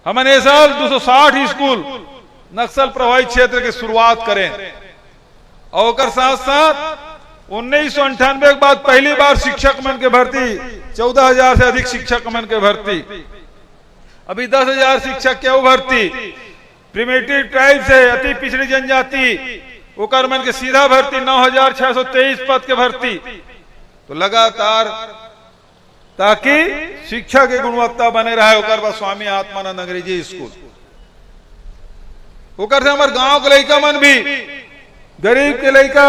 हमने साल 260 स्कूल नक्सल प्रभावित क्षेत्र की शुरुआत करें और साथ साथ 1998 के बाद पहली बार शिक्षक मन के भर्ती 14,000 से अधिक शिक्षक मन के भर्ती, अभी 10,000 शिक्षक के भर्ती, प्रिमिटिव ट्राइब से अति पिछड़ी जनजाति ओकर मन के सीधा भर्ती 9,623 पद के भर्ती। तो लगातार ताकि शिक्षा की गुणवत्ता बने रहे ओकर बाद स्वामी आत्मानंद अंग्रेजी स्कूल ओकर से हमारे गांव के लड़का मन भी गरीब के लड़का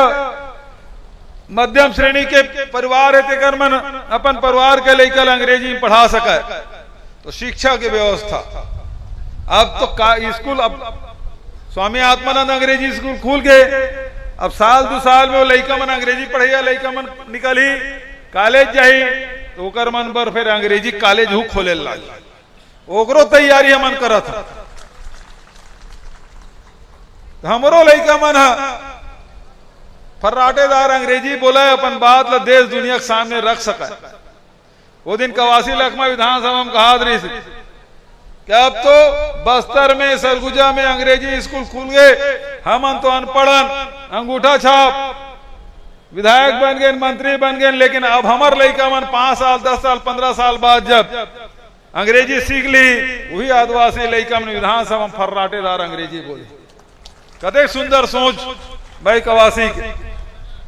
मध्यम श्रेणी के परिवार है तेकर मन अपन परिवार के लड़का अंग्रेजी में पढ़ा सके। तो शिक्षा की व्यवस्था अब तो स्कूल अब स्वामी आत्मानंद अंग्रेजी स्कूल खुल गए। अब साल 2 साल में वो लड़का मन अंग्रेजी पढ़िया लड़का मन निकली कॉलेज जाही तो ओकर मन पर फिर अंग्रेजी कॉलेज हु खोले लागी ओकरो तैयारी हमन करत है। हमरो लड़का मन फर्राटेदार अंग्रेजी बोला अपन बात ला देश दुनिया के सामने रख सका। वो दिन कवासी लखमा विधानसभा में कहा रही कि अब तो बस्तर में सरगुजा में अंग्रेजी स्कूल खुल गए, हम तो अनपढ़न अंगूठा छाप विधायक बन गए मंत्री बन गए, लेकिन अब हमार लड़का मन 5 साल 10 साल 15 साल बाद जब अंग्रेजी सीख ली वही आदिवासी लड़का मन विधानसभा में फर्राटेदार अंग्रेजी बोले। कदे सुंदर सोच भाई कवासी के।